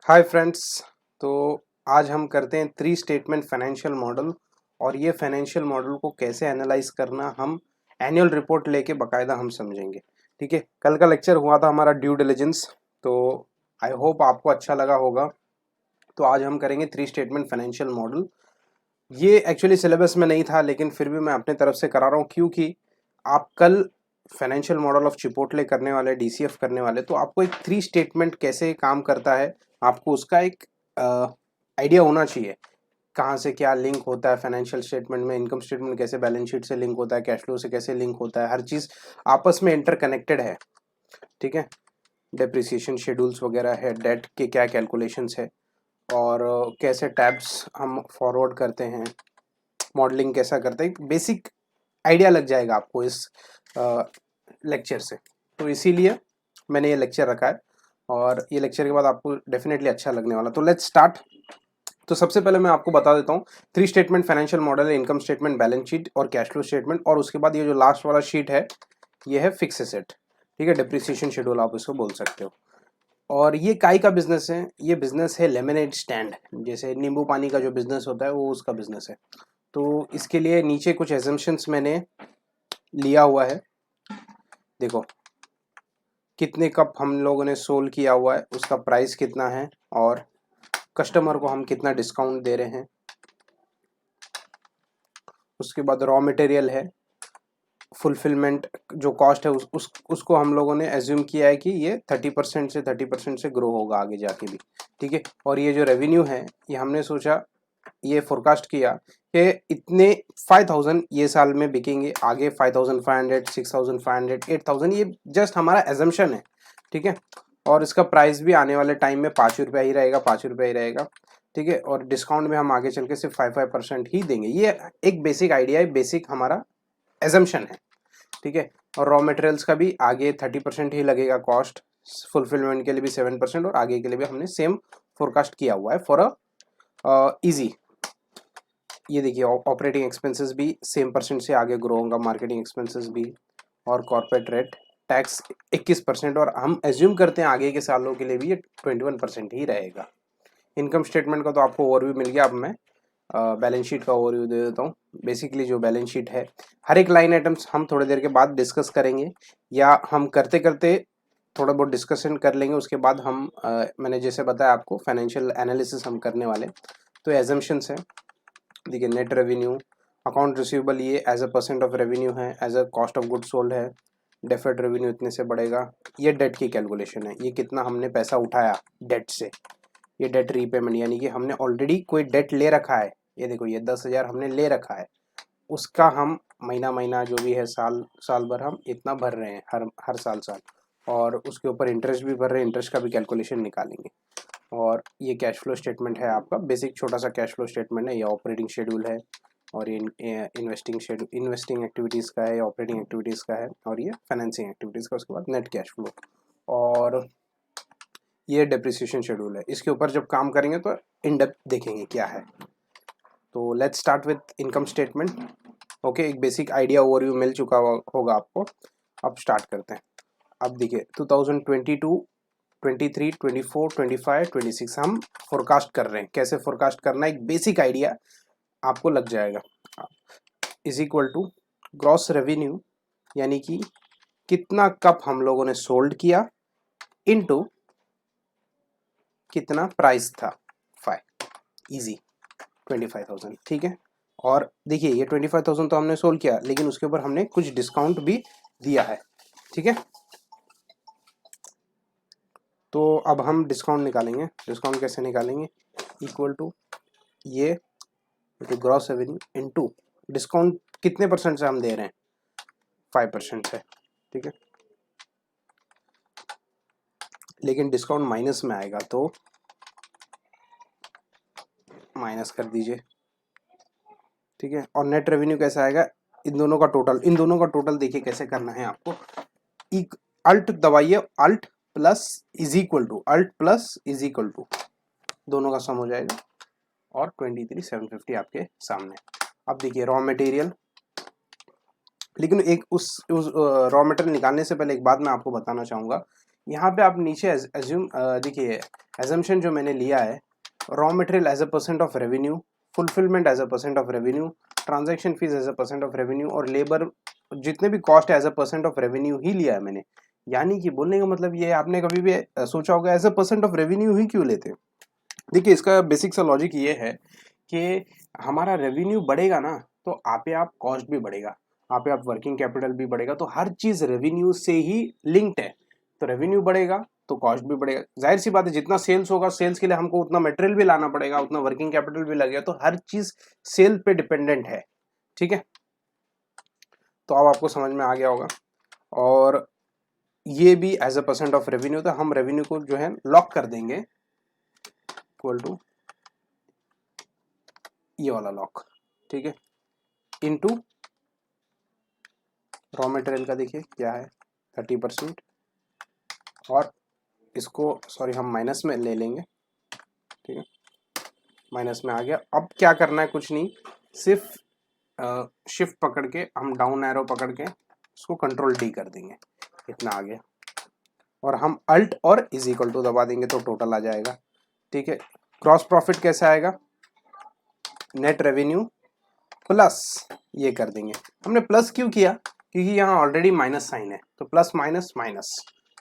Hi friends. तो आज हम करते हैं थ्री स्टेटमेंट फाइनेंशियल मॉडल और ये फाइनेंशियल मॉडल को कैसे एनालाइज करना हम एनुअल रिपोर्ट लेके बकायदा हम समझेंगे। ठीक है, कल का लेक्चर हुआ था हमारा ड्यू डिलिजेंस, तो आई होप आपको अच्छा लगा होगा। तो आज हम करेंगे थ्री स्टेटमेंट फाइनेंशियल मॉडल। ये एक्चुअली सिलेबस में नहीं था, लेकिन फिर भी मैं अपने तरफ से करा रहा हूँ क्योंकि आप कल फाइनेंशियल मॉडल ऑफ चिपोटले करने वाले, डीसीएफ करने वाले, तो आपको एक थ्री स्टेटमेंट कैसे काम करता है आपको उसका एक आइडिया होना चाहिए। कहाँ से क्या लिंक होता है फाइनेंशियल स्टेटमेंट में, इनकम स्टेटमेंट कैसे बैलेंस शीट से लिंक होता है, कैश फ्लो से कैसे लिंक होता है, हर चीज़ आपस में इंटरकनेक्टेड है। ठीक है, डेप्रिसिएशन शेड्यूल्स वगैरह है, डेट के क्या कैलकुलेशंस है और कैसे टैब्स हम फॉरवर्ड करते हैं, मॉडलिंग कैसा करते हैं, बेसिक आइडिया लग जाएगा आपको इस लेक्चर से। तो इसीलिए मैंने ये लेक्चर रखा है और ये लेक्चर के बाद आपको डेफिनेटली अच्छा लगने वाला। तो लेट्स स्टार्ट। तो सबसे पहले मैं आपको बता देता हूँ, थ्री स्टेटमेंट फाइनेंशियल मॉडल है, इनकम स्टेटमेंट, बैलेंस शीट और कैश फ्लो स्टेटमेंट, और उसके बाद ये जो लास्ट वाला शीट है ये है फिक्स एसेट। ठीक है, डिप्रिसिएशन शेड्यूल आप इसको बोल सकते हो। और ये काई का बिजनेस है, ये बिजनेस है लेमनेड स्टैंड, जैसे नींबू पानी का जो बिजनेस होता है वो उसका बिजनेस है। तो इसके लिए नीचे कुछ एजम्पशंस मैंने लिया हुआ है। देखो कितने कप हम लोगों ने सोल्ड किया हुआ है, उसका प्राइस कितना है और कस्टमर को हम कितना डिस्काउंट दे रहे हैं। उसके बाद रॉ मटेरियल है, फुलफिलमेंट जो कॉस्ट है उसको हम लोगों ने एज्यूम किया है कि ये 30% से ग्रो होगा आगे जाके भी। ठीक है, और ये जो रेवेन्यू है ये हमने सोचा, ये फोरकास्ट किया कि इतने 5000 ये साल में बिकेंगे, आगे 5500, 6500, 8000, ये जस्ट हमारा एजम्पशन है। ठीक है, और इसका प्राइस भी आने वाले टाइम में 5 रुपया ही रहेगा, 5 रुपया ही रहेगा। ठीक है, और डिस्काउंट में हम आगे चल के सिर्फ 5% ही देंगे। ये एक बेसिक आइडिया है, बेसिक हमारा एजम्पशन है। ठीक है, और रॉ मटेरियल्स का भी आगे 30% ही लगेगा कॉस्ट, फुलफिलमेंट के लिए भी 7% और आगे के लिए भी हमने सेम फोरकास्ट किया हुआ है फॉर अ इजी। ये देखिए ऑपरेटिंग एक्सपेंसेस भी सेम परसेंट से आगे ग्रो होगा, मार्केटिंग एक्सपेंसेस भी, और कॉर्पोरेट रेट टैक्स 21%, और हम एज्यूम करते हैं आगे के सालों के लिए भी ये 21% ही रहेगा। इनकम स्टेटमेंट का तो आपको ओवरव्यू मिल गया। अब मैं बैलेंस शीट का ओवरव्यू दे देता हूँ। बेसिकली जो बैलेंस शीट है, हर एक लाइन आइटम्स हम थोड़ी देर के बाद डिस्कस करेंगे, या हम करते करते थोड़ा बहुत डिस्कशन कर लेंगे। उसके बाद हम मैंने जैसे बताया आपको फाइनेंशियल एनालिसिस हम करने वाले। तो एजम्पशंस है, देखिए नेट रेवेन्यू, अकाउंट रिसीवेबल ये as a percent of revenue है, as a cost of good sold है, डेफर्ड रेवेन्यू इतने से बढ़ेगा। ये डेट की कैलकुलेशन है, ये कितना हमने पैसा उठाया डेट से, ये डेट रीपेमेंट यानी कि हमने ऑलरेडी कोई डेट ले रखा है। ये देखो ये 10,000 हमने ले रखा है, उसका हम महीना महीना जो भी है साल साल भर हम इतना भर रहे हैं, हर हर साल साल, और उसके ऊपर इंटरेस्ट भी भर रहे हैं, इंटरेस्ट का भी कैलकुलेशन निकालेंगे। और ये कैश फ्लो स्टेटमेंट है आपका, बेसिक छोटा सा कैश फ्लो स्टेटमेंट है। ये ऑपरेटिंग शेड्यूल है, और ये इन्वेस्टिंग शेड्यूल, इन्वेस्टिंग एक्टिविटीज़ का है, ऑपरेटिंग एक्टिविटीज़ का है, और ये फाइनेंसिंग एक्टिविटीज़ का। उसके बाद नेट कैश फ्लो, और ये डेप्रिसिएशन शेड्यूल है। इसके ऊपर जब काम करेंगे तो इन डेप्थ देखेंगे क्या है। तो let's start with income statement. Okay, एक बेसिक आइडिया ओवरव्यू मिल चुका होगा आपको। अब स्टार्ट करते हैं। अब देखिए 2022, 23, 24, 25, 26 हम फोरकास्ट कर रहे हैं। कैसे फोरकास्ट करना है, एक बेसिक आइडिया आपको लग जाएगा। Is equal to gross revenue, यानी कि कितना कप हम लोगों ने सोल्ड किया, इनटू कितना प्राइस था, 5, इजी 25,000। ठीक है, और देखिए ये 25,000 तो हमने सोल्ड किया, लेकिन उसके ऊपर हमने कुछ डिस्काउंट भी दिया है। ठीक है, तो अब हम डिस्काउंट निकालेंगे। डिस्काउंट कैसे निकालेंगे, इक्वल टू ये तो ग्रॉस रेवेन्यू इनटू डिस्काउंट कितने परसेंट से हम दे रहे हैं, 5% से। ठीक है, लेकिन डिस्काउंट माइनस में आएगा तो माइनस कर दीजिए। ठीक है, और नेट रेवेन्यू कैसा आएगा, इन दोनों का टोटल, इन दोनों का टोटल देखिए कैसे करना है आपको। अल्ट दबाइए, alt plus is equal to, alt plus is equal to, दोनों का सम हो जाएगा, और 23,750 आपके सामने। अब देखिए रॉ मटेरियल, लेकिन एक उस रॉ मटेरियल निकालने से पहले एक बात मैं आपको बताना चाहूँगा यहाँ पे आप नीचे एज्यूम देखिए एजम्पशन जो मैंने लिया है, raw material as a percent of revenue, fulfilment as a percent of revenue, transaction fees as a percent of revenue और लेबर जितने भी cost as a percent of revenue ही लिया है मैंने। यानी कि बोलने का मतलब ये आपने कभी भी सोचा होगा as a percent of revenue ही क्यों लेते हैं। देखिए इसका बेसिक सा लॉजिक ये है कि हमारा रेवेन्यू बढ़ेगा ना तो आप कॉस्ट भी बढ़ेगा, आप वर्किंग कैपिटल भी बढ़ेगा, तो हर चीज रेवेन्यू से ही लिंक्ड है। तो रेवेन्यू बढ़ेगा तो कॉस्ट भी बढ़ेगा, जाहिर सी बात है जितना सेल्स होगा सेल्स के लिए हमको उतना मटेरियल भी लाना पड़ेगा, उतना वर्किंग कैपिटल भी लगेगा, तो हर चीज सेल पे डिपेंडेंट है। ठीक है, तो अब आपको समझ में आ गया होगा। और ये भी as a percent of revenue, तो हम रेवेन्यू को जो है लॉक कर देंगे इक्वल टू ये वाला लॉक, ठीक है, इनटू रॉ मटेरियल का देखिए क्या है 30%, और इसको सॉरी हम माइनस में ले लेंगे, ठीक है, माइनस में आ गया। अब क्या करना है, कुछ नहीं, सिर्फ शिफ्ट पकड़ के हम डाउन एरो पकड़ के इसको कंट्रोल डी कर देंगे, इतना आ गया, और हम अल्ट और इज इक्वल टू दबा देंगे तो टोटल आ जाएगा। ठीक है, क्रॉस प्रॉफिट कैसे आएगा, नेट रेवेन्यू प्लस ये कर देंगे। हमने प्लस क्यों किया, क्योंकि यहाँ ऑलरेडी माइनस साइन है, तो प्लस माइनस माइनस,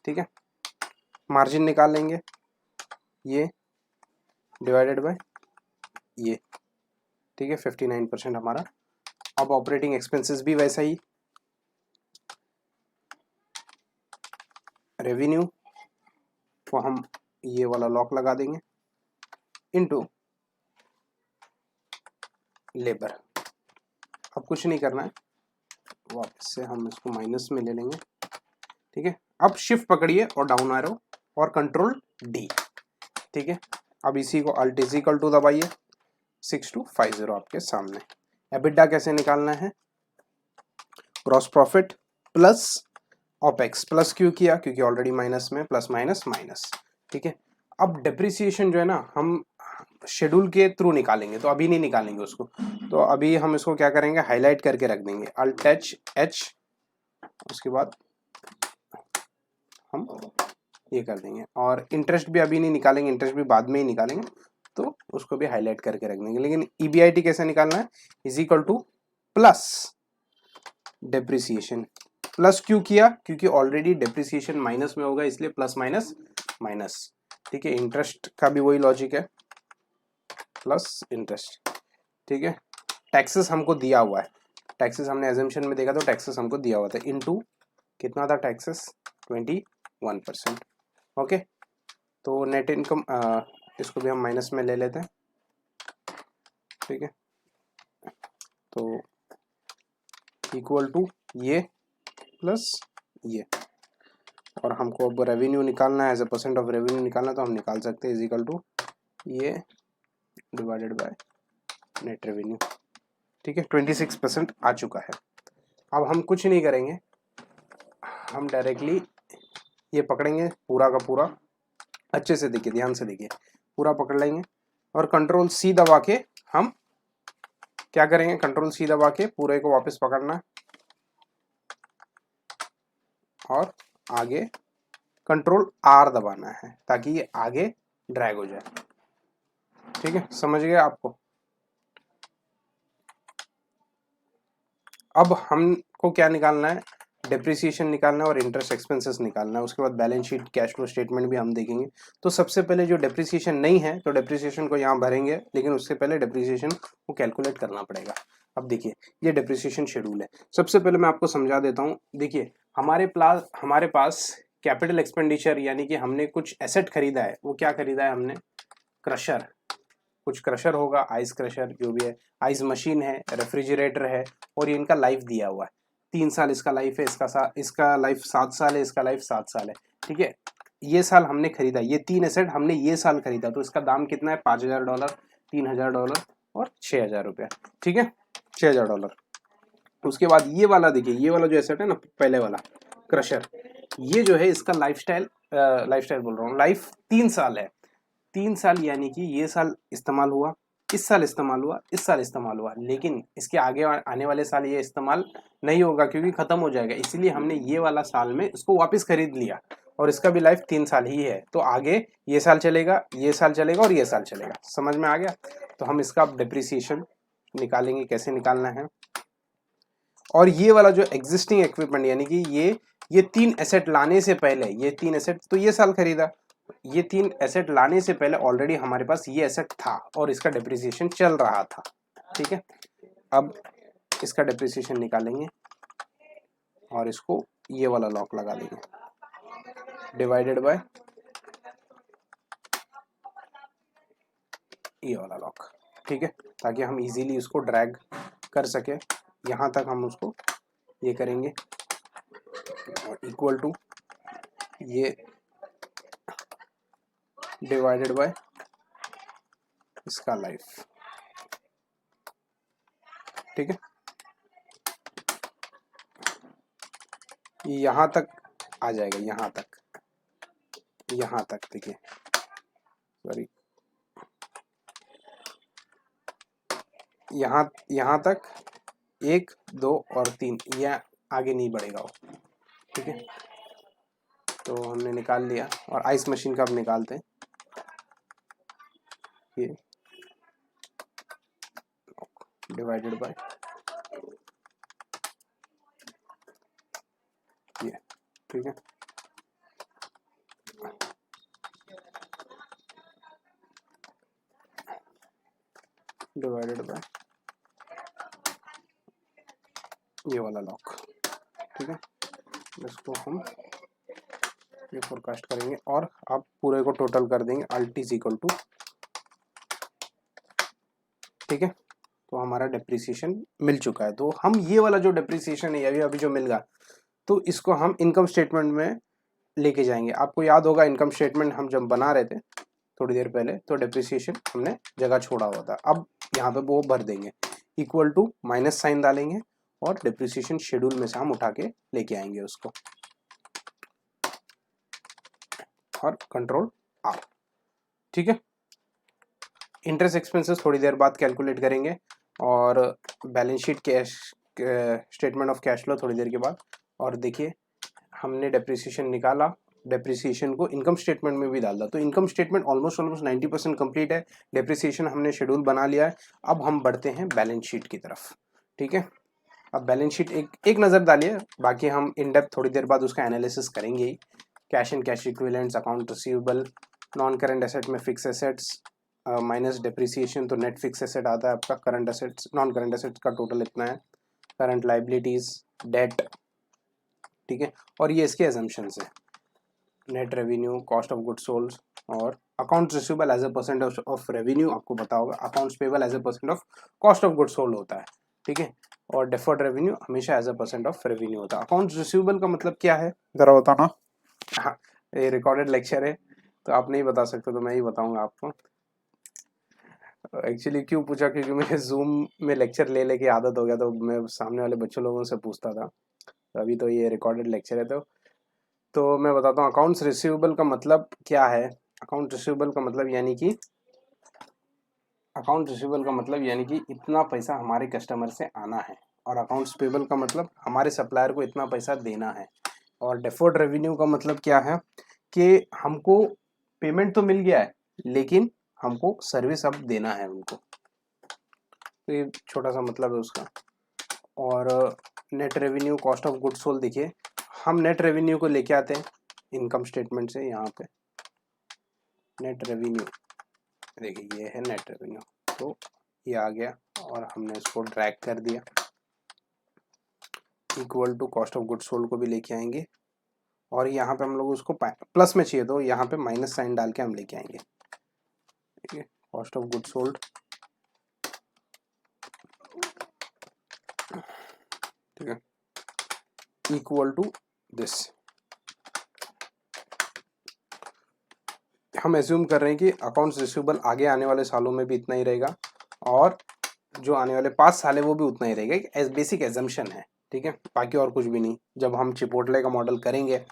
ठीक है। मार्जिन निकाल लेंगे, ये डिवाइडेड बाय ये, ठीक है, 59% हमारा। अब ऑपरेटिंग एक्सपेंसेस भी वैसा ही, रेवेन्यू को हम ये वाला लॉक लगा देंगे इनटू लेबर। अब कुछ नहीं करना है, वापस से हम इसको माइनस में ले लेंगे, ठीक है। अब शिफ्ट पकड़िए और डाउन एरो और कंट्रोल डी, ठीक है। अब इसी को अल्ट इज इक्वल टू दबाइए, 6250 आपके सामने। एबिटा कैसे निकालना है, gross profit plus opex, plus क्यों किया, क्योंकि ऑलरेडी माइनस में, प्लस माइनस माइनस, ठीक है। अब डेप्रिसिएशन जो है ना हम शेड्यूल के थ्रू निकालेंगे, तो अभी नहीं निकालेंगे उसको, तो अभी हम इसको क्या करेंगे, हाईलाइट करके रख देंगे, अल्ट एच, उसके बाद हम ये कर देंगे। और इंटरेस्ट भी अभी नहीं निकालेंगे, इंटरेस्ट भी बाद में ही निकालेंगे, तो उसको भी हाईलाइट करके रख देंगे। लेकिन ईबीआईटी कैसे निकालना है, is equal two plus depreciation. Plus क्यों किया, क्योंकि ऑलरेडी डेप्रिसिएशन माइनस में होगा, इसलिए प्लस माइनस माइनस, ठीक है। इंटरेस्ट का भी वही लॉजिक है, प्लस इंटरेस्ट, ठीक है। टैक्सेस हमको दिया हुआ है, टैक्सेस हमने एजम्पशन में देखा तो टैक्सेस हमको दिया हुआ था, इनटू कितना था टैक्सेस, 21%, ओके। तो नेट इनकम इसको भी हम माइनस में ले लेते हैं, ठीक है। तो इक्वल टू ये प्लस ये, और हमको अब रेवेन्यू निकालना है, as a percent of revenue निकालना, तो हम निकाल सकते हैं इज इक्वल टू ये डिवाइडेड बाय नेट रेवेन्यू, ठीक है। 26% आ चुका है। अब हम कुछ नहीं करेंगे, हम डायरेक्टली ये पकड़ेंगे पूरा का पूरा, अच्छे से देखिए, ध्यान से देखिए, पूरा पकड़ लेंगे और कंट्रोल सी दबा के हम क्या करेंगे, कंट्रोल सी दबा के पूरे को वापस पकड़ना और आगे कंट्रोल आर दबाना है ताकि ये आगे ड्रैग हो जाए, ठीक है, समझ गए आपको। अब हमको क्या निकालना है, डेप्रिसिएशन निकालना है और इंटरेस्ट एक्सपेंसेस निकालना है, उसके बाद balance sheet cash flow statement भी हम देखेंगे। तो सबसे पहले जो डेप्रिसिएशन नहीं है तो डेप्रिसिएशन को यहाँ भरेंगे, लेकिन उससे पहले डेप्रिसिएशन को कैलकुलेट करना पड़ेगा। अब देखिए ये डेप्रिसिएशन शेड्यूल है, सबसे पहले मैं आपको समझा देता हूँ। देखिए हमारे पास कैपिटल एक्सपेंडिचर यानी कि हमने कुछ एसेट खरीदा है, वो क्या खरीदा है हमने, क्रशर, कुछ क्रशर होगा, आइस क्रशर जो भी है, आइस मशीन है, रेफ्रिजरेटर है, और ये इनका लाइफ दिया हुआ है, 3 साल इसका लाइफ है, इसका लाइफ 7 साल है, इसका लाइफ 7 साल है, ठीक है। ये साल हमने खरीदा, ये 3 एसेट हमने ये साल खरीदा, तो इसका दाम कितना है, $5000, $3000 और $6000, ठीक है, $6000। उसके बाद ये वाला देखिए, ये वाला जो एसेट है ना, पहले वाला क्रशर, ये जो है इसका लाइफ बोल रहा हूँ, लाइफ 3 साल है, 3 साल यानी कि ये साल इस्तेमाल हुआ, इस साल इस्तेमाल हुआ, इस साल इस्तेमाल हुआ, लेकिन इसके आगे आने वाले साल ये इस्तेमाल नहीं होगा क्योंकि खत्म हो जाएगा, इसलिए हमने ये वाला साल में इसको वापस खरीद लिया और इसका भी लाइफ 3 साल ही है। तो आगे ये साल चलेगा, ये साल चलेगा और ये साल चलेगा। समझ में आ गया? तो हम इसका डिप्रिसिएशन निकालेंगे, कैसे निकालना है। और ये वाला जो एग्जिस्टिंग इक्विपमेंट यानी कि ये 3 एसेट लाने से पहले, ये 3 एसेट तो ये साल खरीदा, ये 3 एसेट लाने से पहले ऑलरेडी हमारे पास ये एसेट था और इसका डिप्रिसिएशन चल रहा था। ठीक है, अब इसका डिप्रिसिएशन निकालेंगे और इसको ये वाला लॉक लगा देंगे, डिवाइडेड बाय ये वाला लॉक। ठीक है, ताकि हम इजीली उसको ड्रैग कर सके। यहाँ तक हम उसको ये करेंगे और इक्वल टू ये डिवाइडेड बाय इसका लाइफ। ठीक है, ये यहाँ तक आ जाएगा, यहाँ तक देखिए, सॉरी, यहाँ तक 1 2 और 3, यह आगे नहीं बढ़ेगा वो। ठीक है, तो हमने निकाल लिया और आइस मशीन का अब निकालते हैं। ये डिवाइडेड बाय ये। ठीक है, डिवाइडेड बाय ये वाला लॉक। ठीक है, इसको हम ये फोरकास्ट करेंगे और आप पूरे को टोटल कर देंगे, अल्ट इज इक्वल टू। ठीक है, तो हमारा डिप्रिसिएशन मिल चुका है। तो हम ये वाला जो डिप्रिसिएशन है अभी जो मिल गया, तो इसको हम इनकम स्टेटमेंट में लेके जाएंगे। आपको याद होगा इनकम स्टेटमेंट हम जब बना रहे थे थोड़ी देर पहले, तो डिप्रिसिएशन हमने जगह छोड़ा हुआ था। अब यहाँ पे वो भर देंगे, इक्वल टू माइनस साइन डालेंगे और डिप्रिसिएशन शेड्यूल में से हम उठा के लेके आएंगे उसको, और कंट्रोल आर। ठीक है, इंटरेस्ट एक्सपेंसेस थोड़ी देर बाद कैलकुलेट करेंगे और balance sheet cash statement of cash flow थोड़ी देर के बाद। और देखिए हमने डेप्रिसिएशन निकाला, डेप्रिसिएशन को इनकम स्टेटमेंट में भी डाल दिया, तो इनकम स्टेटमेंट ऑलमोस्ट 90% कंप्लीट है। डेप्रिसिएशन हमने शेड्यूल बना लिया है। अब हम बढ़ते हैं बैलेंस शीट की तरफ। ठीक है, अब बैलेंस शीट एक नज़र डालिए, बाकी हम इन डेप्थ थोड़ी देर बाद उसका एनालिसिस करेंगे ही। Cash and cash equivalents, account receivable, non current asset में फिक्स एसेट्स माइनस डेप्रिसिएशन, तो नेट फिक्स एसेट आता है आपका। Current assets, non current assets का टोटल इतना है, करंट लाइबिलिटीज, डेट। ठीक है, और ये इसके अजम्पशंस है, net revenue, cost of goods sold और accounts receivable as a percent of revenue. आपको पता होगा accounts payable as a percent of cost of goods sold होता है। ठीक है, और डेफर्ड रेवेन्यू हमेशा as a percent of revenue होता है। अकाउंट्स रिसीवेबल का मतलब क्या है जरा बताना। हाँ, ये रिकॉर्डेड लेक्चर है तो आप नहीं बता सकते, तो मैं ही बताऊंगा आपको। एक्चुअली क्यों पूछा, क्योंकि मुझे जूम में लेक्चर ले लेके आदत हो गया, तो मैं सामने वाले बच्चों लोगों से पूछता था। तो अभी तो ये रिकॉर्डेड लेक्चर है, तो मैं बताता हूँ अकाउंट्स रिसीवेबल का मतलब क्या है। अकाउंट रिसीवेबल का मतलब यानी कि इतना पैसा हमारे कस्टमर से आना है, और अकाउंट्स पेबल का मतलब हमारे सप्लायर को इतना पैसा देना है। और डेफर्ड रेवेन्यू का मतलब क्या है कि हमको पेमेंट तो मिल गया है लेकिन हमको सर्विस अब देना है उनको। तो ये छोटा सा मतलब है उसका। और net revenue, cost of goods sold, देखिए हम नेट रेवेन्यू को लेके आते हैं इनकम स्टेटमेंट से। यहाँ पे नेट रेवेन्यू, देखिए ये है नेट रेवेन्यू, तो ये आ गया और हमने इसको ड्रैग कर दिया, equal to cost of goods sold को भी लेके आएंगे। और यहाँ पे हम लोग उसको प्लस में चाहिए तो यहाँ पे माइनस साइन डाल के हम लेके आएंगे। ठीक है, कॉस्ट ऑफ गुड्स सोल्ड, ठीक है, इक्वल टू दिस। हम एज्यूम कर रहे हैं कि अकाउंट्स रिसीवेबल आगे आने वाले सालों में भी इतना ही रहेगा और जो आने वाले 5 साल है वो भी उतना ही रहेगा। एक बेसिक एजम्पशन है। ठीक है, बाकी और कुछ भी नहीं। जब हम चिपोटले का मॉडल करेंगे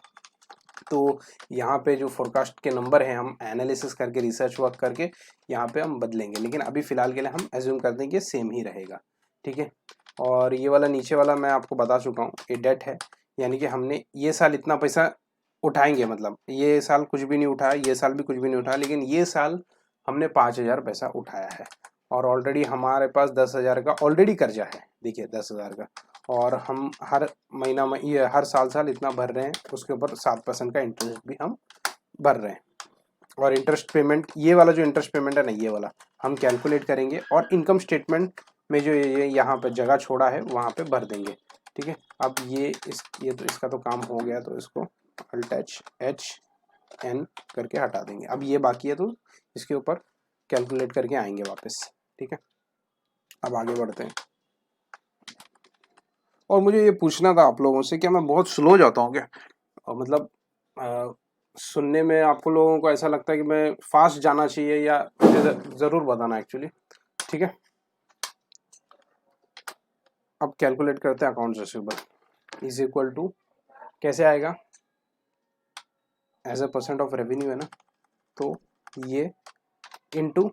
तो यहाँ पे जो फोरकास्ट के नंबर हैं हम एनालिसिस करके, रिसर्च वर्क करके यहाँ पे हम बदलेंगे, लेकिन अभी फिलहाल के लिए हम एज्यूम कर देंगे सेम ही रहेगा। ठीक है, और ये वाला नीचे वाला मैं आपको बता चुका हूँ, ये डेट है, यानी कि हमने ये साल इतना पैसा उठाएंगे, मतलब ये साल कुछ भी नहीं उठाया, ये साल भी कुछ भी नहीं उठाया, लेकिन ये साल हमने 5,000 पैसा उठाया है और ऑलरेडी हमारे पास 10,000 का ऑलरेडी कर्जा है, देखिए 10,000 का, और हम हर महीना में ये हर साल इतना भर रहे हैं, उसके ऊपर 7% का इंटरेस्ट भी हम भर रहे हैं। और इंटरेस्ट पेमेंट, ये वाला जो इंटरेस्ट पेमेंट है ना, ये वाला हम कैलकुलेट करेंगे और इनकम स्टेटमेंट में जो ये यहाँ पे जगह छोड़ा है वहाँ पे भर देंगे, ठीक है। अब ये तो इसका तो काम हो गया, तो इसको अल्ट HN करके हटा देंगे। अब ये बाकी है, तो इसके ऊपर कैलकुलेट करके आएंगे वापस, ठीक है। अब आगे बढ़ते हैं। और मुझे ये पूछना था आप लोगों से, क्या मैं बहुत स्लो जाता हूँ क्या, और मतलब सुनने में आपको लोगों को ऐसा लगता है कि मैं फास्ट जाना चाहिए, या मुझे ज़रूर बताना एक्चुअली, ठीक है। अब कैलकुलेट करते हैं accounts receivable is equal to, कैसे आएगा, as a percent of revenue है ना, तो ये इनटू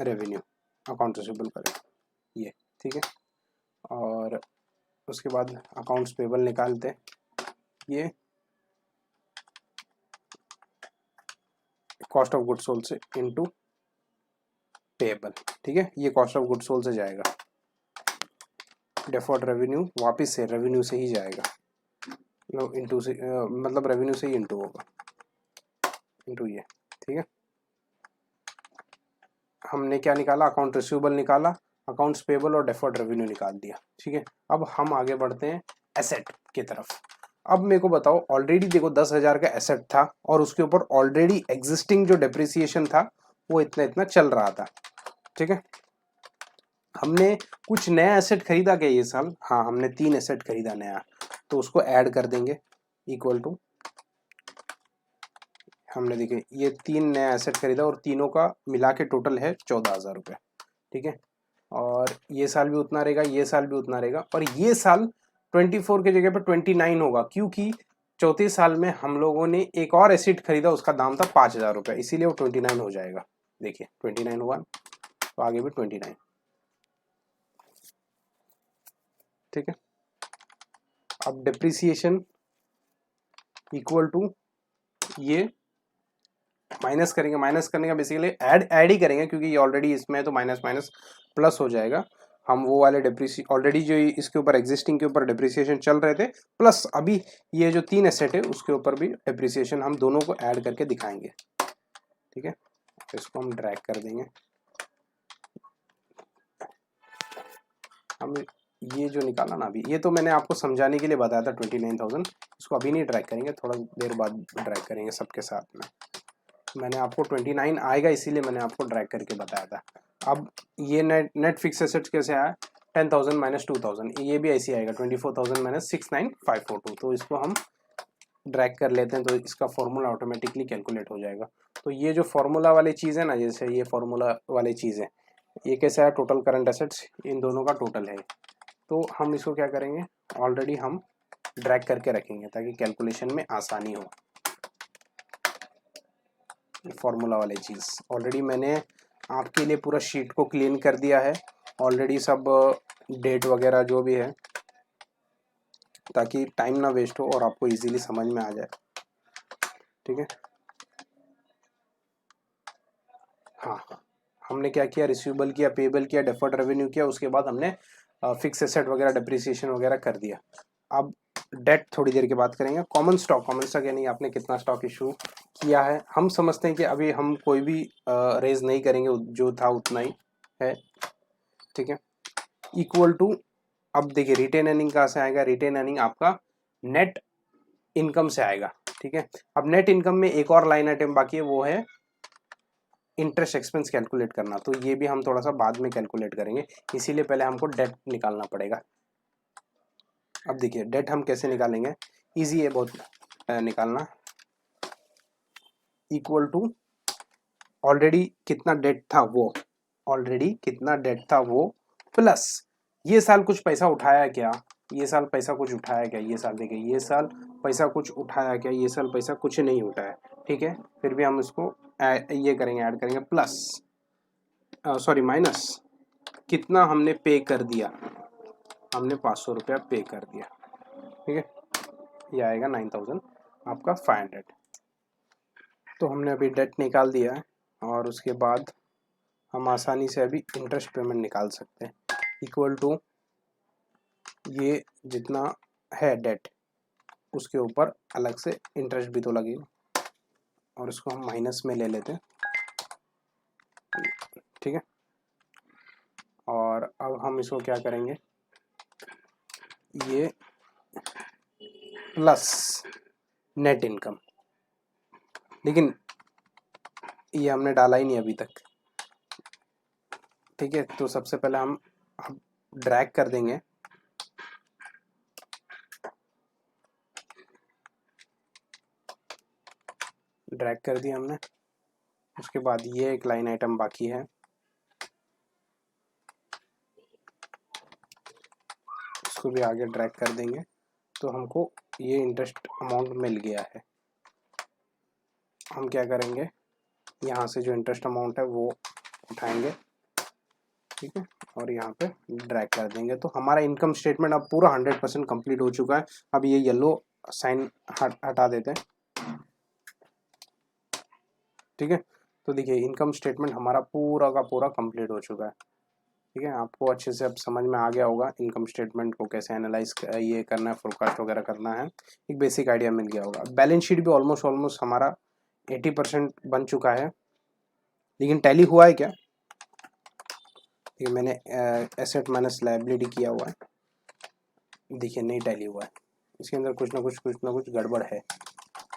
रेवेन्यू अकाउंट रिसीवेबल करें ये, ठीक है। और उसके बाद अकाउंट्स पेबल निकालते हैं, ये कॉस्ट ऑफ गुड्स सोल्ड से इनटू पेबल, ठीक है। ये कॉस्ट ऑफ गुड्स सोल्ड से जाएगा, डेफर्ड रेवेन्यू वापस से रेवेन्यू से ही जाएगा, नो इनटू से मतलब रेवेन्यू से ही इनटू होगा, इनटू ये, ठीक है। हमने क्या निकाला, अकाउंट रिसीवेबल निकाला, अकाउंट्स पेबल और डेफर्ड रेवेन्यू निकाल दिया, ठीक है। अब हम आगे बढ़ते हैं एसेट की तरफ। अब मेरे को बताओ, ऑलरेडी देखो 10,000 का एसेट था और उसके ऊपर ऑलरेडी एग्जिस्टिंग जो डेप्रिसिएशन था वो इतना इतना चल रहा था, ठीक है। हमने कुछ नया एसेट खरीदा क्या ये साल, हाँ हमने 3 एसेट खरीदा नया, तो उसको ऐड कर देंगे, इक्वल टू, हमने देखिए ये 3 नया एसेट खरीदा और तीनों का मिला के टोटल है 14,000 रुपये, ठीक है। और ये साल भी उतना रहेगा, ये साल भी उतना रहेगा, और ये साल 24 की जगह पर 29 होगा, क्योंकि चौथे साल में हम लोगों ने एक और एसेट खरीदा, उसका दाम था 5,000 रुपये, इसीलिए वो 29 हो जाएगा। देखिए 29 हुआ, तो आगे भी 29, ठीक है। अब डिप्रिसिएशन इक्वल टू, ये माइनस करेंगे, माइनस करने का बेसिकली ऐड ही करेंगे, क्योंकि ये ऑलरेडी इसमें तो माइनस माइनस प्लस हो जाएगा। हम वो वाले ऑलरेडी जो इसके ऊपर एग्जिस्टिंग के ऊपर डिप्रिसिएशन चल रहे थे, प्लस अभी ये जो 3 एसेट है उसके ऊपर भी डिप्रिसिएशन हम दोनों को ऐड करके दिखाएंगे, ठीक है। इसको हम ड्रैग कर देंगे। हम ये जो निकाला ना अभी, ये तो मैंने आपको समझाने के लिए बताया था 29,000, इसको अभी नहीं ड्रैग करेंगे, थोड़ा देर बाद ड्रैग करेंगे सबके साथ में। मैंने आपको 29 आएगा इसीलिए मैंने आपको ड्रैग करके बताया था। अब ये नेट फिक्स एसेट्स कैसे आया, 10,000 माइनस 2,000, ये भी ऐसे आएगा 24,000 माइनस 69,542, तो इसको हम ड्रैग कर लेते हैं, तो इसका फॉर्मूला ऑटोमेटिकली कैलकुलेट हो जाएगा। तो ये जो फॉर्मूला वाली चीज़ है ना, जैसे ये फॉर्मूला वाली चीज़ है, ये कैसे है, टोटल करंट एसेट्स, इन दोनों का टोटल है, तो हम इसको क्या करेंगे, ऑलरेडी हम ड्रैग करके रखेंगे ताकि कैलकुलेशन में आसानी हो। फॉर्मूला वाली चीज़ ऑलरेडी मैंने आपके लिए पूरा शीट को क्लीन कर दिया है, ऑलरेडी सब डेट वगैरह जो भी है, ताकि टाइम ना वेस्ट हो और आपको इजीली समझ में आ जाए, ठीक है। हाँ, हमने क्या किया, रिसीवेबल किया, पेबल किया, डेफर्ड रेवेन्यू किया, उसके बाद हमने फिक्स एसेट वगैरह डिप्रिसिएशन वगैरह कर दिया। अब डेट थोड़ी देर के बाद करेंगे। कॉमन स्टॉक यानी आपने कितना स्टॉक इशू किया है, हम समझते हैं कि अभी हम कोई भी रेज नहीं करेंगे, जो था उतना ही है, ठीक है। इक्वल टू, अब देखिए रिटेन अर्निंग कहाँ से आएगा, रिटेन अर्निंग आपका नेट इनकम से आएगा, ठीक है। अब नेट इनकम में एक और लाइन आइटम बाकी है, वो है इंटरेस्ट एक्सपेंस कैलकुलेट करना, तो ये भी हम थोड़ा सा बाद में कैलकुलेट करेंगे, इसीलिए पहले हमको डेट निकालना पड़ेगा। अब देखिए डेट हम कैसे निकालेंगे, इजी है बहुत निकालना, इक्वल टू ऑलरेडी कितना डेट था वो, ऑलरेडी कितना डेट था वो, प्लस ये साल कुछ पैसा उठाया क्या, ये साल पैसा कुछ उठाया क्या, ये साल देखिए ये साल पैसा कुछ उठाया क्या, ये साल पैसा कुछ नहीं उठाया, ठीक है। फिर भी हम इसको ये करेंगे, ऐड करेंगे, प्लस सॉरी माइनस कितना हमने पे कर दिया, हमने 500 रुपया पे कर दिया, ठीक है। ये आएगा 9000 आपका 500। तो हमने अभी डेट निकाल दिया है और उसके बाद हम आसानी से अभी इंटरेस्ट पेमेंट निकाल सकते हैं, इक्वल टू ये जितना है डेट उसके ऊपर अलग से इंटरेस्ट भी तो लगेगा, और इसको हम माइनस में ले लेते हैं, ठीक है। और अब हम इसको क्या करेंगे, ये प्लस नेट इनकम, लेकिन ये हमने डाला ही नहीं अभी तक, ठीक है। तो सबसे पहले हम ड्रैग कर देंगे, ड्रैग कर दिया हमने। उसके बाद ये एक लाइन आइटम बाकी है, इसको भी आगे ड्रैग कर देंगे, तो हमको ये इंटरेस्ट अमाउंट मिल गया है। हम क्या करेंगे, यहाँ से जो इंटरेस्ट अमाउंट है वो उठाएंगे, ठीक है, और यहाँ पे ड्रैग कर देंगे। तो हमारा इनकम स्टेटमेंट अब पूरा 100% कंप्लीट हो चुका है। अब ये येलो साइन हटा देते हैं, ठीक है। तो देखिए इनकम स्टेटमेंट हमारा पूरा का पूरा कंप्लीट हो चुका है, ठीक है। आपको अच्छे से अब समझ में आ गया होगा इनकम स्टेटमेंट को कैसे एनालाइज ये करना है, फोरकास्ट वगैरह करना है, एक बेसिक आइडिया मिल गया होगा। बैलेंस शीट भी ऑलमोस्ट हमारा 80% बन चुका है, लेकिन टैली हुआ है क्या, ये मैंने एसेट माइनस लायबिलिटी किया हुआ है, देखिए नहीं टैली हुआ है, इसके अंदर कुछ ना कुछ गड़बड़ है।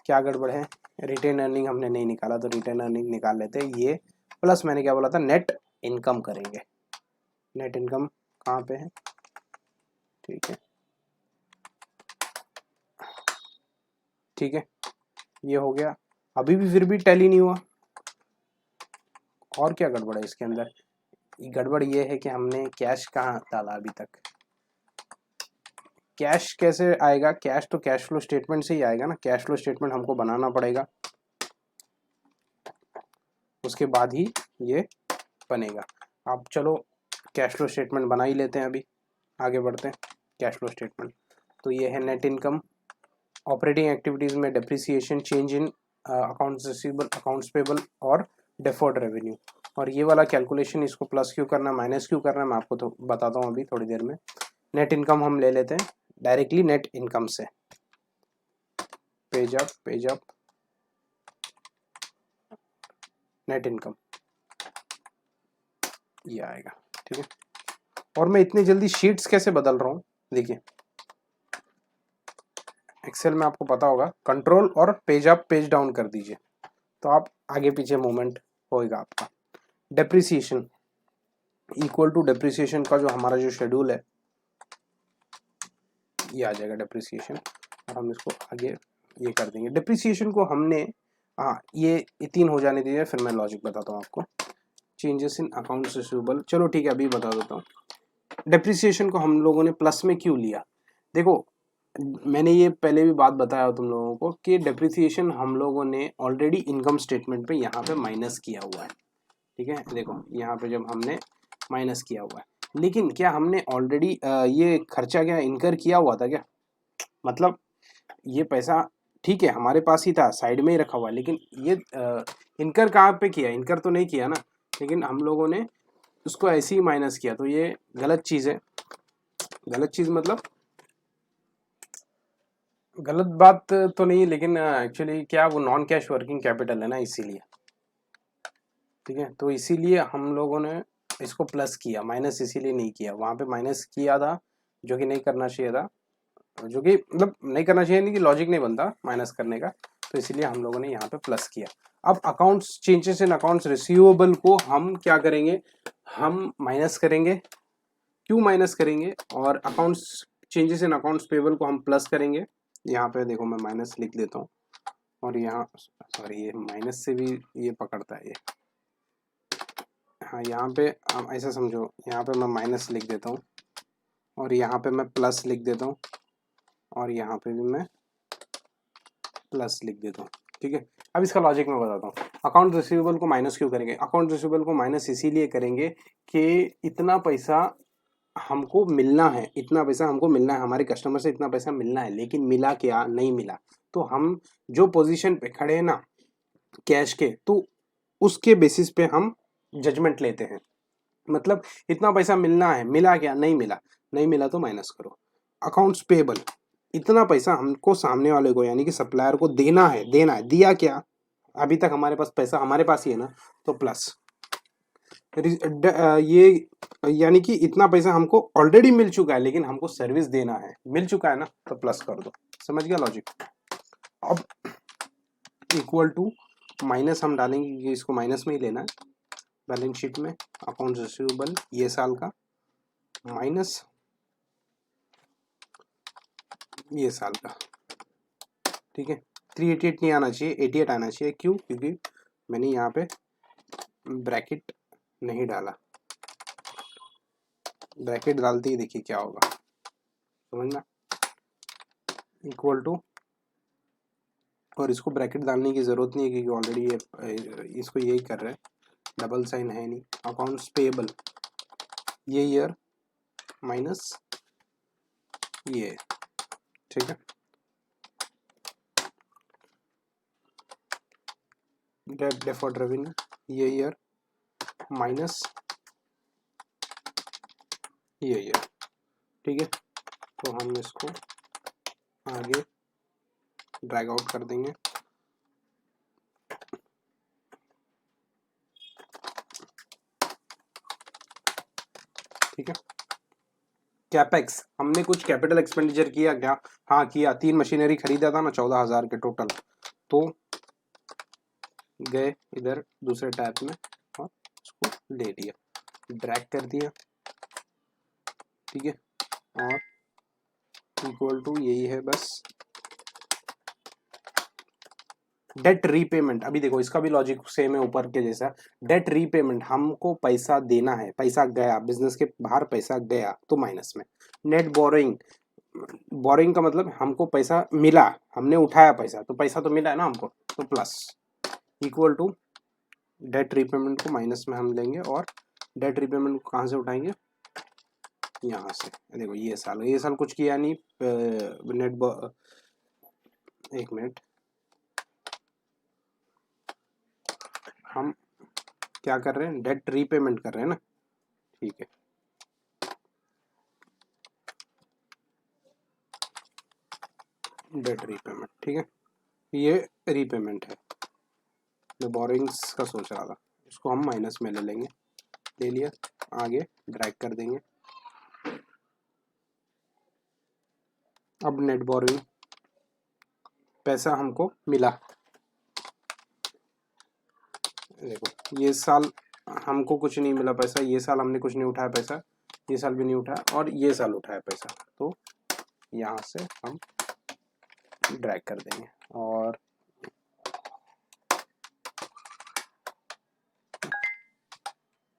क्या गड़बड़ है, रिटेन अर्निंग हमने नहीं निकाला, तो रिटेन अर्निंग निकाल लेते हैं। ये प्लस मैंने क्या बोला था, नेट इनकम करेंगे। नेट इनकम कहाँ पे है, ठीक है, ठीक है, ये हो गया। अभी भी फिर भी टैली नहीं हुआ, और क्या गड़बड़ है इसके अंदर, गड़बड़ ये है कि हमने कैश कहाँ डाला अभी तक। कैश कैसे आएगा, कैश तो कैश फ्लो स्टेटमेंट से ही आएगा ना, कैश फ्लो स्टेटमेंट हमको बनाना पड़ेगा, उसके बाद ही ये बनेगा। अब चलो कैश फ्लो स्टेटमेंट बना ही लेते हैं, अभी आगे बढ़ते हैं। कैश फ्लो स्टेटमेंट तो ये है नेट इनकम, ऑपरेटिंग एक्टिविटीज़ में depreciation, change in accounts receivable, accounts payable और डेफर्ड रेवेन्यू। और ये वाला कैलकुलेशन इसको प्लस क्यों करना है माइनस क्यों करना है मैं आपको तो बताता हूँ अभी थोड़ी देर में। नेट इनकम हम ले लेते हैं डायरेक्टली नेट इनकम से, पेज अप नेट इनकम ये आएगा, ठीक है। और मैं इतनी जल्दी शीट्स कैसे बदल रहा हूँ, देखिए एक्सेल में आपको पता होगा कंट्रोल और पेज अप पेज डाउन कर दीजिए, तो आप आगे पीछे मूवमेंट होएगा आपका। डेप्रिसिएशन इक्वल टू डेप्रिसिएशन का जो हमारा जो शेड्यूल है ये आ जाएगा डेप्रिसिएशन, और हम इसको आगे ये कर देंगे। डेप्रिसिएशन को हमने ये 3 हो जाने दीजिए, फिर मैं लॉजिक बताता हूँ आपको। चेंजेस इन अकाउंट्स रिसीवेबल, चलो ठीक है अभी बता देता हूँ। डेप्रिसिएशन को हम लोगों ने प्लस में क्यों लिया, देखो मैंने ये पहले भी बात बताया तुम लोगों को कि डेप्रिसिएशन हम लोगों ने ऑलरेडी इनकम स्टेटमेंट पे यहाँ पे माइनस किया हुआ है, ठीक है। देखो यहाँ पे जब हमने माइनस किया हुआ है, लेकिन क्या हमने ऑलरेडी ये खर्चा क्या इनकर किया हुआ था क्या, मतलब ये पैसा ठीक है हमारे पास ही था, साइड में ही रखा हुआ है, लेकिन ये इनकर कहाँ पे किया, इनकर तो नहीं किया ना, लेकिन हम लोगों ने उसको ऐसे ही माइनस किया, तो ये गलत चीज़ है। गलत चीज़ मतलब गलत बात तो नहीं, लेकिन एक्चुअली क्या वो नॉन कैश वर्किंग कैपिटल है ना, इसीलिए, ठीक है। तो इसीलिए हम लोगों ने इसको प्लस किया, माइनस इसीलिए नहीं किया, वहाँ पे माइनस किया था जो कि नहीं करना चाहिए था, जो कि मतलब नहीं करना चाहिए, नहीं कि लॉजिक नहीं बनता माइनस करने का, तो इसीलिए हम लोगों ने यहाँ पे प्लस किया। अब accounts changes in accounts receivable को हम क्या करेंगे, हम माइनस करेंगे, क्यों माइनस करेंगे, और accounts changes in accounts payable को हम प्लस करेंगे। यहाँ पे देखो मैं माइनस लिख देता हूँ, और यहाँ सॉरी ये माइनस से भी ये पकड़ता है ये, हाँ यहाँ पे आप ऐसा समझो, यहाँ पे मैं माइनस लिख देता हूँ, और यहाँ पे मैं प्लस लिख देता हूँ, और यहाँ पे भी मैं प्लस लिख देता हूँ, ठीक है। अब इसका लॉजिक मैं बताता हूँ। अकाउंट रिसीवेबल को माइनस क्यों करेंगे, अकाउंट रिसीवेबल को माइनस इसीलिए करेंगे कि इतना पैसा हमको मिलना है, इतना पैसा हमको मिलना है, हमारे कस्टमर से इतना पैसा मिलना है, लेकिन मिला क्या, नहीं मिला। तो हम जो पोजीशन पे खड़े हैं ना कैश के, तो उसके बेसिस पे हम जजमेंट लेते हैं। मतलब इतना पैसा मिलना है, मिला क्या, नहीं मिला, नहीं मिला तो माइनस करो। अकाउंट्स पेबल, इतना पैसा हमको सामने वाले को यानी कि सप्लायर को देना है, दिया क्या, अभी तक हमारे पास पैसा हमारे पास ही है ना, तो प्लस। ये यानी कि इतना पैसा हमको ऑलरेडी मिल चुका है, लेकिन हमको सर्विस देना है, मिल चुका है ना, तो प्लस कर दो। समझ गया लॉजिक। अब इक्वल टू माइनस हम डालेंगे कि इसको माइनस में ही लेना है बैलेंस शीट में। अकाउंट्स रिसीवेबल ये साल का माइनस ये साल का, ठीक है। 388 नहीं आना चाहिए, 88 आना चाहिए। क्यों? क्योंकि मैंने यहाँ पे ब्रैकेट नहीं डाला। ब्रैकेट डालते ही देखिए क्या होगा, समझना। इक्वल टू, और इसको ब्रैकेट डालने की ज़रूरत नहीं है क्योंकि ऑलरेडी ये इसको यही कर रहे हैं, डबल साइन है नहीं। अकाउंट्स पेएबल ये ईयर माइनस ये, ठीक है। डेट डेफर्ड रेवेन्यू ये ईयर माइनस ये ईयर, ठीक है। तो हम इसको आगे ड्रैग आउट कर देंगे। ठीक है। कैपेक्स, हमने कुछ कैपिटल एक्सपेंडिचर किया क्या? हाँ किया, 3 मशीनरी खरीदा था ना 14,000 के टोटल, तो गए इधर दूसरे टैब में और उसको ले लिया, ड्रैग कर दिया, ठीक है। और इक्वल टू यही है बस। डेट रीपेमेंट, अभी देखो इसका भी लॉजिक सेम है ऊपर के जैसा। डेट रीपेमेंट, हमको पैसा देना है, पैसा गया, बिजनेस के बाहर पैसा गया तो माइनस में। नेट बोरोइंग, बोरोइंग का मतलब हमको पैसा मिला, हमने उठाया पैसा, तो पैसा तो मिला है ना हमको, तो plus. Equal to debt repayment को माइनस में हम लेंगे, और डेट रीपेमेंट को कहाँ से उठाएंगे, यहाँ से। देखो ये साल कुछ किया नहीं, नेट एक मिनट, हम क्या कर रहे हैं, डेट रीपेमेंट कर रहे हैं ना, ठीक है। डेट रीपेमेंट, ठीक है, ये रीपेमेंट है। मैं बोरिंग्स का सोच रहा था, इसको हम माइनस में ले लेंगे, ले लिया, आगे ड्रैग कर देंगे। अब नेट बोरिंग, पैसा हमको मिला, देखो ये साल हमको कुछ नहीं मिला पैसा, ये साल हमने कुछ नहीं उठाया पैसा, ये साल भी नहीं उठाया, और ये साल उठाया पैसा, तो यहाँ से हम ड्रैग कर देंगे। और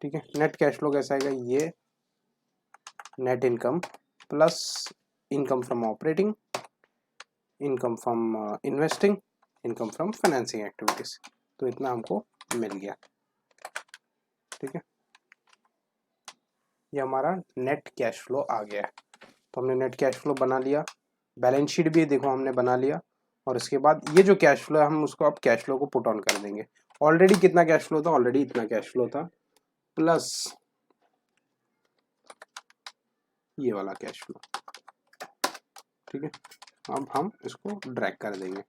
ठीक है, नेट कैश फ्लो कैसा आएगा, ये net income plus income from operating, income from investing, income from financing activities, तो इतना हमको मिल गया, ठीक है। ये हमारा नेट कैश फ्लो आ गया है। तो हमने नेट कैश फ्लो बना लिया, बैलेंस शीट भी देखो हमने बना लिया, और इसके बाद ये जो कैश फ्लो है हम उसको अब कैश फ्लो को पुट ऑन कर देंगे। ऑलरेडी कितना कैश फ्लो था, ऑलरेडी इतना कैश फ्लो था, प्लस ये वाला कैश फ्लो, ठीक है। अब हम इसको ड्रैग कर देंगे।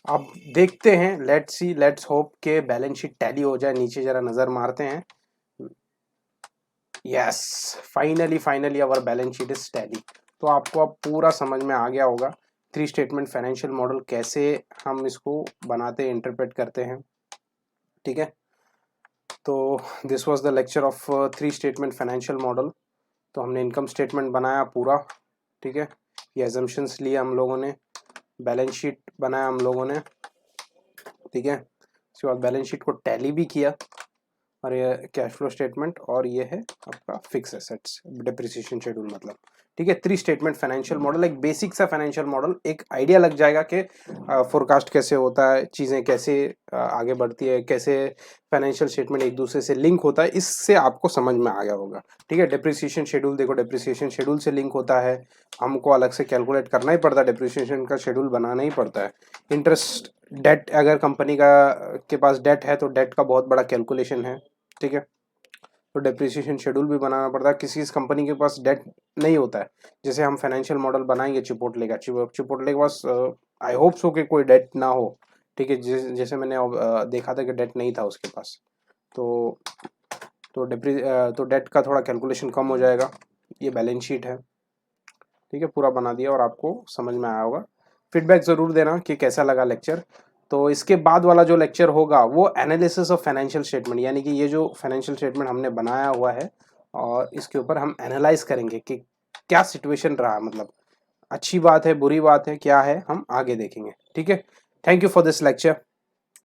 अब देखते हैं, लेट्स होप के बैलेंस शीट टैली हो जाए। नीचे जरा नजर मारते हैं। Yes, finally our balance sheet is tally. तो आपको अब पूरा समझ में आ गया होगा 3 स्टेटमेंट फाइनेंशियल मॉडल कैसे हम इसको बनाते हैं, इंटरप्रेट करते हैं, ठीक है। तो this was the lecture of 3 statement financial model. तो हमने इनकम स्टेटमेंट बनाया पूरा, ठीक है, ये एजम्पशंस लिए हम लोगों ने, बैलेंस शीट बनाया हम लोगों ने, ठीक है। उसके बाद बैलेंस शीट को टैली भी किया, और ये कैश फ्लो स्टेटमेंट, और ये है आपका फिक्स एसेट्स डिप्रिसिएशन शेड्यूल मतलब, ठीक है। 3 स्टेटमेंट फाइनेंशियल मॉडल, एक बेसिक सा फाइनेंशियल मॉडल, एक आइडिया लग जाएगा कि फोरकास्ट कैसे होता है, चीज़ें कैसे आगे बढ़ती है, कैसे फाइनेंशियल स्टेटमेंट एक दूसरे से लिंक होता है, इससे आपको समझ में आ गया होगा। ठीक है। डिप्रिसिएशन शेड्यूल देखो, डिप्रिसिएशन शेड्यूल से लिंक होता है, हमको अलग से कैलकुलेट करना ही पड़ता है, डिप्रिसिएशन का शेड्यूल बनाना ही पड़ता है। इंटरेस्ट, डेट, अगर कंपनी का के पास डेट है तो डेट का बहुत बड़ा कैलकुलेशन है। ठीक है। तो डिप्रिसिएशन शेड्यूल भी बनाना पड़ता है। किसी इस कंपनी के पास डेट नहीं होता है, जैसे हम फाइनेंशियल मॉडल बनाएंगे चिपोटले का, चिपोटले के पास आई होप सो कि कोई डेट ना हो। ठीक है। जैसे मैंने देखा था कि डेट नहीं था उसके पास, तो तो डेट का थोड़ा कैलकुलेशन कम हो जाएगा। ये बैलेंस शीट है। ठीक है। पूरा बना दिया और आपको समझ में आया होगा। फीडबैक ज़रूर देना कि कैसा लगा लेक्चर। तो इसके बाद वाला जो लेक्चर होगा वो एनालिसिस ऑफ फाइनेंशियल स्टेटमेंट, यानी कि ये जो फाइनेंशियल स्टेटमेंट हमने बनाया हुआ है और इसके ऊपर हम एनालाइज करेंगे कि क्या सिचुएशन रहा, मतलब अच्छी बात है, बुरी बात है, क्या है, हम आगे देखेंगे। ठीक है। Thank you for this lecture.